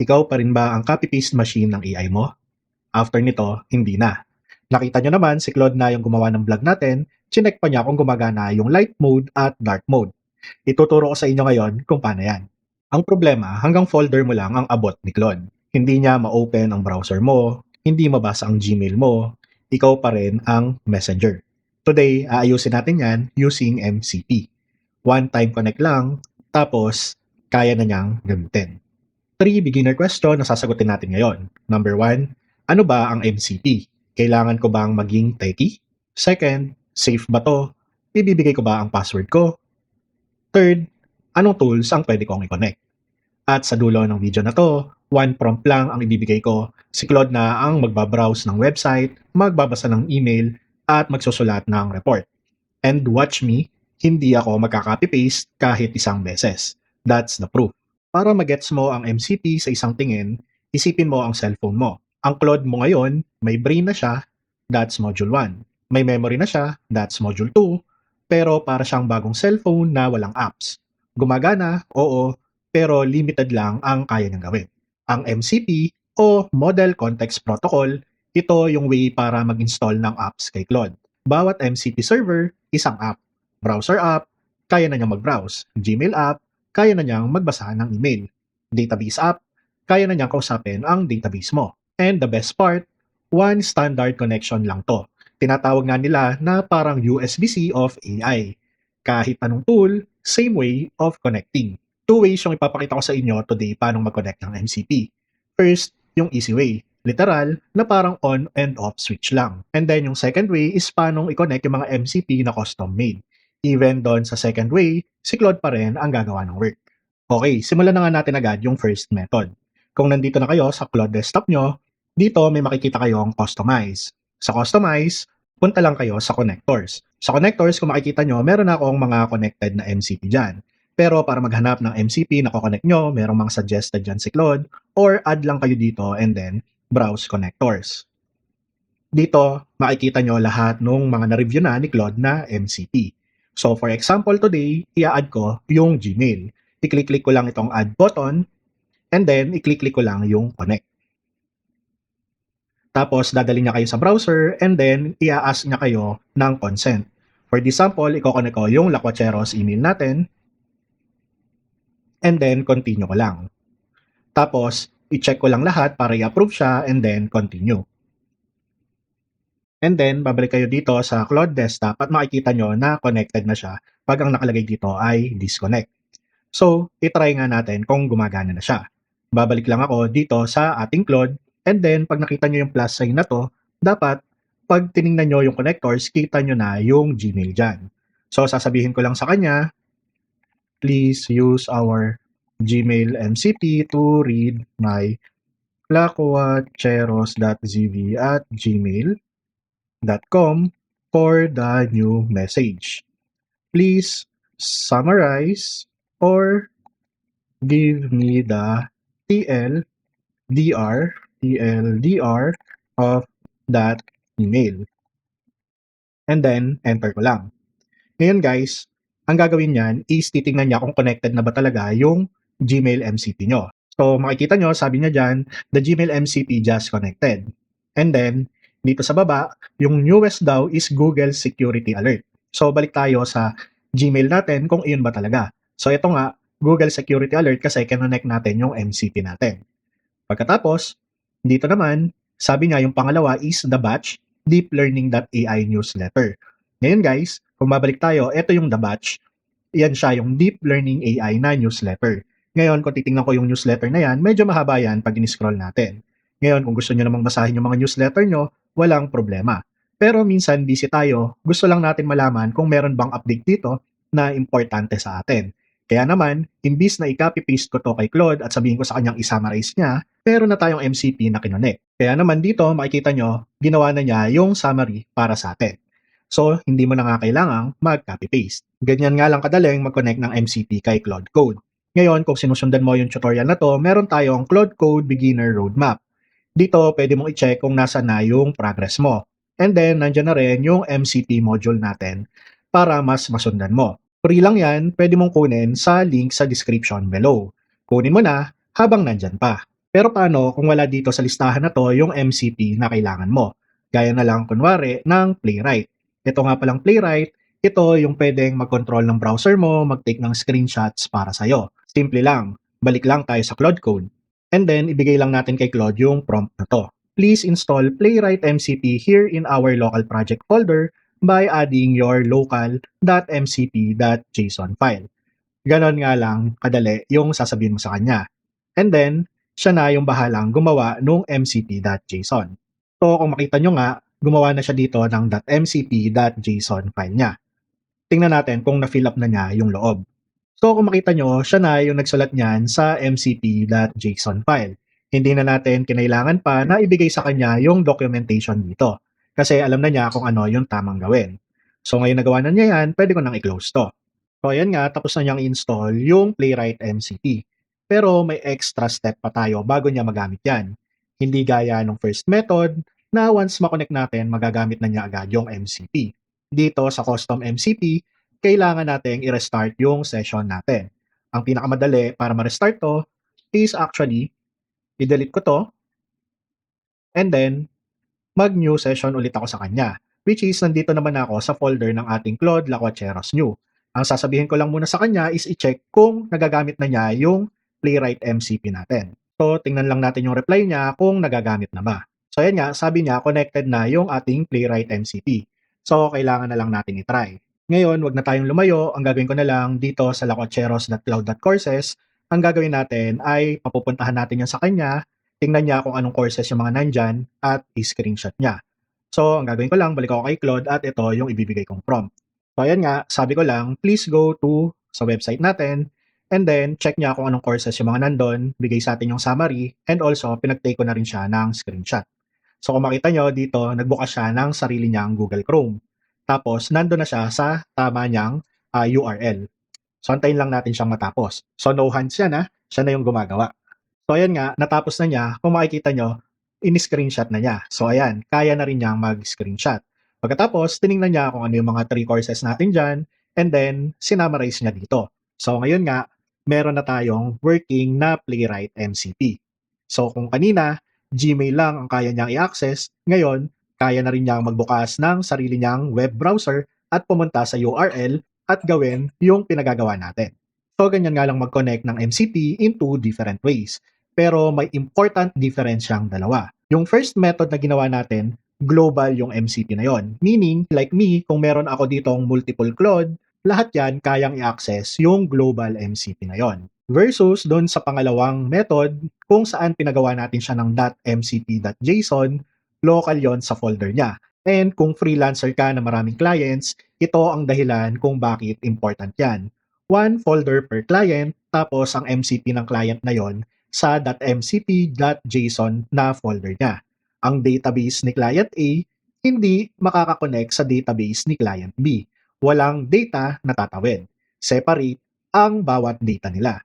Ikaw pa rin ba ang copy-paste machine ng AI mo? After nito, hindi na. Nakita nyo naman si Claude na yung gumawa ng vlog natin, chinek pa niya kung gumagana yung light mode at dark mode. Ituturo ko sa inyo ngayon kung paano yan. Ang problema, hanggang folder mo lang ang abot ni Claude. Hindi niya ma-open ang browser mo, hindi mabasa ang Gmail mo, ikaw pa rin ang messenger. Today, aayusin natin yan using MCP. One-time connect lang, tapos kaya na niyang gamitin. 3 beginner question na sasagutin natin ngayon. Number 1, ano ba ang MCP? Kailangan ko bang maging techie? Second, safe ba to? Ibibigay ko ba ang password ko? Third, anong tools ang pwede kong i-connect? At sa dulo ng video na to, one prompt lang ang ibibigay ko. Si Claude na ang magbabrowse ng website, magbabasa ng email, at magsusulat ng report. And watch me, hindi ako magka-copy-paste kahit isang beses. That's the proof. Para magets mo ang MCP sa isang tingin, isipin mo ang cellphone mo. Ang Claude mo ngayon, may brain na siya, that's module 1. May memory na siya, that's module 2. Pero para siyang bagong cellphone na walang apps. Gumagana, oo, pero limited lang ang kaya niyang gawin. Ang MCP o Model Context Protocol, ito yung way para mag-install ng apps kay Claude. Bawat MCP server, isang app. Browser app, kaya na niyang mag-browse. Gmail app, kaya na niyang magbasa ng email. Database app, kaya na niyang kausapin ang database mo. And the best part, one standard connection lang to. Tinatawag nga nila na parang USB-C of AI. Kahit anong tool, same way of connecting. 2 ways yung ipapakita ko sa inyo today paano mag-connect ng MCP. First, yung easy way. Literal na parang on and off switch lang. And then yung second way is paano i-connect yung mga MCP na custom made. Even doon sa second way, si Claude pa rin ang gagawa ng work. Okay, simulan na nga natin agad yung first method. Kung nandito na kayo sa Claude desktop nyo, dito may makikita kayong customize. Sa customize, punta lang kayo sa connectors. Sa connectors, kung makikita nyo, meron akong mga connected na MCP dyan. Pero para maghanap ng MCP na connect nyo, merong mga suggested dyan si Claude, or add lang kayo dito and then browse connectors. Dito, makikita nyo lahat ng mga na-review na ni Claude na MCP. So for example today, i-add ko yung Gmail. I-click-click ko lang itong add button, and then i-click-click ko lang yung connect. Tapos dadali niya kayo sa browser, and then i-ask niya kayo ng consent. For this sample, i-connect ko yung Lacuacheros email natin, and then continue ko lang. Tapos, i-check ko lang lahat para i-approve siya, and then continue. And then, babalik kayo dito sa Claude Desktop at makikita nyo na connected na siya pag ang nakalagay dito ay disconnect. So, itry nga natin kung gumagana na siya. Babalik lang ako dito sa ating Claude, and then pag nakita nyo yung plus sign na to, dapat pag tiningnan nyo yung connectors, kita nyo na yung Gmail dyan. So, sasabihin ko lang sa kanya, please use our Gmail MCP to read my lacuacheros.zv@gmail.com for the new message. Please summarize or give me the TLDR of that email. And then, enter ko lang. Ngayon guys, ang gagawin niyan is titingnan niya kung connected na ba talaga yung Gmail MCP nyo. So makikita nyo, sabi niya dyan, the Gmail MCP just connected. And then, dito sa baba, yung newest daw is Google Security Alert. So balik tayo sa Gmail natin kung iyon ba talaga. So ito nga, Google Security Alert kasi kinonect natin yung MCP natin. Pagkatapos, dito naman, sabi niya yung pangalawa is the batch Deep Learning.ai newsletter. Ngayon guys, kung babalik tayo, ito yung the batch. Yan siya yung Deep Learning AI na newsletter. Ngayon, kung titingnan ko yung newsletter na yan, medyo mahaba yan pag in-scroll natin. Ngayon, kung gusto nyo namang basahin yung mga newsletter nyo, walang problema. Pero minsan, busy tayo, gusto lang natin malaman kung meron bang update dito na importante sa atin. Kaya naman, imbis na i-copy-paste ko to kay Claude at sabihin ko sa kanyang i-summarize niya, meron na tayong MCP na kinonect. Kaya naman dito, makikita nyo, ginawa na niya yung summary para sa atin. So, hindi mo na nga kailangang mag-copy-paste. Ganyan nga lang kadaling mag-connect ng MCP kay Claude Code. Ngayon, kung sinusundan mo yung tutorial na to, meron tayong Claude Code Beginner Roadmap. Dito, pwede mong i-check kung nasa na yung progress mo. And then, nandyan na rin yung MCP module natin para mas masundan mo. Free lang yan, pwede mong kunin sa link sa description below. Kunin mo na habang nandyan pa. Pero paano kung wala dito sa listahan na to yung MCP na kailangan mo? Gaya na lang kunwari ng Playwright. Ito nga palang Playwright, ito yung pwedeng mag-control ng browser mo, mag-take ng screenshots para sa'yo. Simple lang, balik lang tayo sa Claude Code. And then, ibigay lang natin kay Claude yung prompt na to. Please install Playwright MCP here in our local project folder by adding your local.mcp.json file. Ganon nga lang kadali yung sasabihin mo sa kanya. And then, siya na yung bahalang gumawa nung mcp.json. So kung makita nyo nga, gumawa na siya dito ng .mcp.json file niya. Tingnan natin kung na-fill up na niya yung loob. So kung makita nyo, siya na yung nagsulat niyan sa mcp.json file. Hindi na natin kinailangan pa na ibigay sa kanya yung documentation dito. Kasi alam na niya kung ano yung tamang gawin. So ngayon nagawa na niya yan, pwede ko nang i-close to. So ayan nga, tapos na niyang install yung Playwright MCP. Pero may extra step pa tayo bago niya magamit yan. Hindi gaya ng first method na once makonect natin, magagamit na niya agad yung MCP. Dito sa custom MCP, kailangan natin i-restart yung session natin. Ang pinakamadali para ma-restart to is actually, i-delete ko to, and then mag-new session ulit ako sa kanya, which is nandito naman ako sa folder ng ating Claude Lacuacheros New. Ang sasabihin ko lang muna sa kanya is i-check kung nagagamit na niya yung Playwright MCP natin. So, tingnan lang natin yung reply niya kung nagagamit na ba. So, ayan nga, sabi niya connected na yung ating Playwright MCP. So, kailangan na lang natin i-try. Ngayon, wag na tayong lumayo. Ang gagawin ko na lang dito sa lacuacheros.cloud.courses, ang gagawin natin ay papupuntahan natin yan sa kanya, tingnan niya kung anong courses yung mga nandyan at i-screenshot niya. So, ang gagawin ko lang, balik ako kay Claude at ito yung ibibigay kong prompt. So, ayan nga, sabi ko lang, please go to sa website natin and then check niya kung anong courses yung mga nandun, bigay sa atin yung summary, and also pinag-take ko na rin siya ng screenshot. So, kung makita nyo dito, nagbukas siya ng sarili niyang Google Chrome. Tapos, nandun na siya sa tama niyang URL. So, antayin lang natin siyang matapos. So, no hands yan siya na yung gumagawa. So ayan nga, natapos na niya. Kung makikita nyo, in-screenshot na niya. So ayan, kaya na rin niyang mag-screenshot. Pagkatapos, tiningnan niya kung ano yung mga 3 courses natin dyan, and then, sinummarize niya dito. So ngayon nga, meron na tayong working na Playwright MCP. So kung kanina, Gmail lang ang kaya niyang i-access, ngayon, kaya na rin niyang magbukas ng sarili niyang web browser at pumunta sa URL at gawin yung pinagagawa natin. So ganyan nga lang mag-connect ng MCP in 2 different ways. Pero may important difference siyang dalawa. Yung first method na ginawa natin, global yung MCP na yon. Meaning, like me, kung meron ako ditong multiple Claude, lahat yan kayang i-access yung global MCP na yon. Versus doon sa pangalawang method, kung saan pinagawa natin siya ng .mcp.json, local yon sa folder niya. And kung freelancer ka na maraming clients, ito ang dahilan kung bakit important yan. One folder per client, tapos ang MCP ng client na yon sa .mcp.json na folder niya. Ang database ni client A hindi makakakonect sa database ni client B. Walang data na tatawid. Separate ang bawat data nila.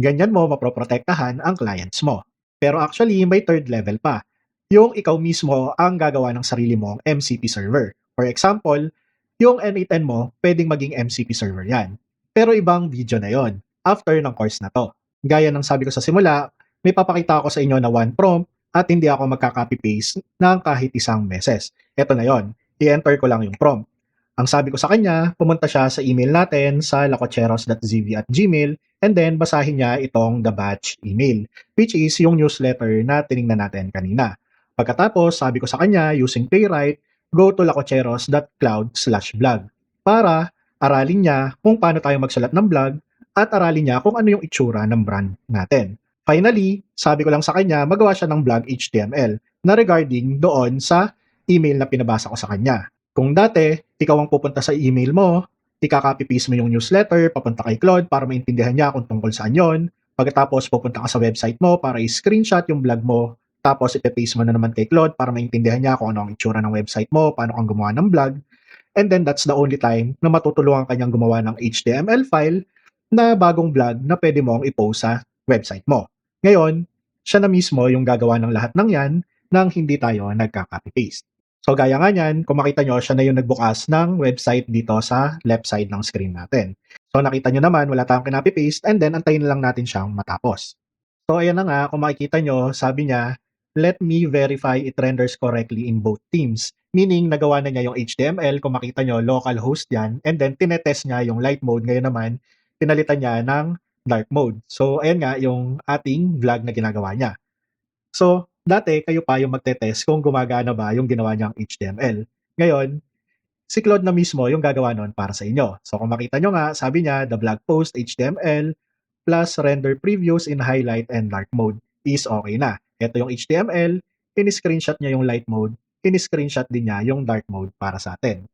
Ganyan mo maproprotektahan ang clients mo. Pero actually, may third level pa. Yung ikaw mismo ang gagawa ng sarili mong MCP server. For example, yung N8N mo, pwedeng maging MCP server yan. Pero ibang video na yon after ng course na to. Gaya ng sabi ko sa simula, may papakita ako sa inyo na one prompt at hindi ako magka-copy-paste ng kahit isang beses. Ito na yon. I-enter ko lang yung prompt. Ang sabi ko sa kanya, pumunta siya sa email natin sa lacocheros.zv@gmail and then basahin niya itong the batch email, which is yung newsletter na tiningnan natin kanina. Pagkatapos, sabi ko sa kanya, using Playwright, go to lacocheros.cloud/blog para aralin niya kung paano tayo magsulat ng blog at aralin niya kung ano yung itsura ng brand natin. Finally, sabi ko lang sa kanya, magawa siya ng blog HTML na regarding doon sa email na pinabasa ko sa kanya. Kung dati, ikaw ang pupunta sa email mo, ika-copy-paste mo yung newsletter, papunta kay Claude para maintindihan niya kung tungkol saan yon. Pagkatapos, pupunta ka sa website mo para i-screenshot yung blog mo, tapos ipe-paste mo na naman kay Claude para maintindihan niya kung ano ang itsura ng website mo, paano kang gumawa ng blog. And then that's the only time na matutulungan kanyang gumawa ng HTML file na bagong blog na pwede mong i-post sa website mo. Ngayon, siya na mismo yung gagawa ng lahat ng yan nang hindi tayo nagka-copy-paste. So gaya nga niyan, kung makita nyo, siya na yung nagbukas ng website dito sa left side ng screen natin. So nakita nyo naman, wala tayong kinopy-paste and then antayin na lang natin siyang matapos. So ayan na nga, kung makikita nyo, sabi niya, let me verify it renders correctly in both teams. Meaning, nagawa na niya yung HTML, kung makita nyo, localhost yan, and then tinetest niya yung light mode. Ngayon naman, pinalitan niya ng dark mode. So ayan nga, yung ating vlog na ginagawa niya. So, dati kayo pa yung magte-test kung gumagana ba yung ginawa niyang HTML. Ngayon, si Claude na mismo yung gagawa nun para sa inyo. So kung makita nyo nga, sabi niya, the blog post HTML plus render previews in highlight and dark mode is okay na. Ito yung HTML, in-screenshot niya yung light mode, in-screenshot din niya yung dark mode para sa atin.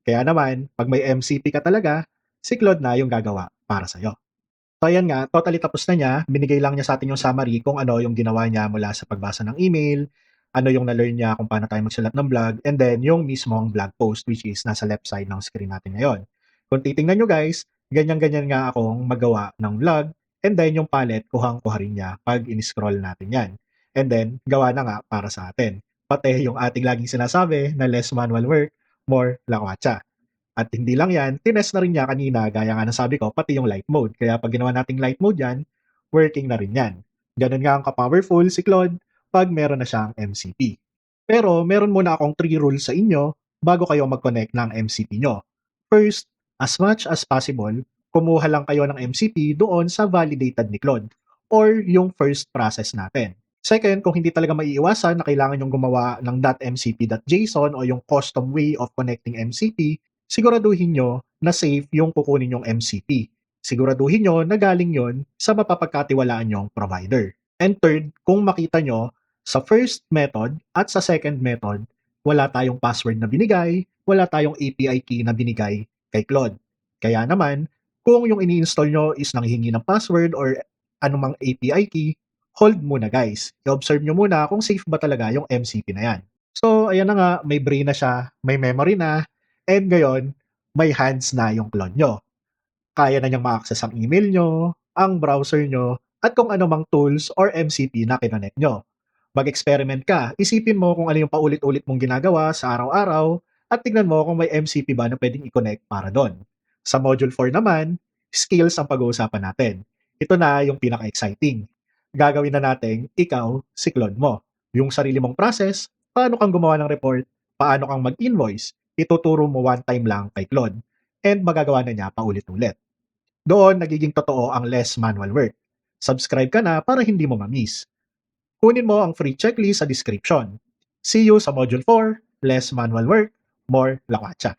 Kaya naman, pag may MCP ka talaga, si Claude na yung gagawa para sa'yo. So ayan nga, totally tapos na niya. Binigay lang niya sa atin yung summary kung ano yung ginawa niya mula sa pagbasa ng email, ano yung na-learn niya kung paano tayo magsulat ng blog, and then yung mismong blog post which is nasa left side ng screen natin ngayon. Kung titingnan nyo guys, ganyan-ganyan nga akong magawa ng vlog, and then yung palette, kuhang-kuha rin niya pag in-scroll natin yan. And then, gawa na nga para sa atin. Pati yung ating laging sinasabi na less manual work, more lakwatsa. At hindi lang yan, tinest na rin niya kanina, gaya nga ng sabi ko, pati yung light mode. Kaya pag ginawa nating light mode yan, working na rin yan. Ganun nga ang ka-powerful si Claude pag meron na siyang MCP. Pero meron muna akong 3 rules sa inyo bago kayo mag-connect ng MCP nyo. First, as much as possible, kumuha lang kayo ng MCP doon sa validated ni Claude or yung first process natin. Second, kung hindi talaga maiiwasan na kailangan yung gumawa ng .mcp.json o yung custom way of connecting MCP, siguraduhin nyo na safe yung kukunin yung MCP. Siguraduhin nyo na galing yon sa mapapagkatiwalaan yung provider. And third, kung makita nyo, sa first method at sa second method, wala tayong password na binigay, wala tayong API key na binigay kay Claude. Kaya naman, kung yung ini-install nyo is nanghihingi ng password or anumang API key, hold muna guys. I-observe nyo muna kung safe ba talaga yung MCP na yan. So, ayan na nga, may brain na siya, may memory na, and ngayon, may hands na yung clone nyo. Kaya na niyang ma-access ang email nyo, ang browser nyo, at kung ano mang tools or MCP na kinonek nyo. Mag-experiment ka, isipin mo kung ano yung paulit-ulit mong ginagawa sa araw-araw, at tignan mo kung may MCP ba na pwedeng i-connect para doon. Sa Module 4 naman, skills ang pag-uusapan natin. Ito na yung pinaka-exciting. Gagawin na natin, ikaw, si clone mo. Yung sarili mong process, paano kang gumawa ng report, paano kang mag-invoice, ituturo mo one time lang kay Claude and magagawa na niya paulit-ulit. Doon, nagiging totoo ang less manual work. Subscribe ka na para hindi mo ma-miss. Kunin mo ang free checklist sa description. See you sa Module 4, Less Manual Work, More Lakwacha.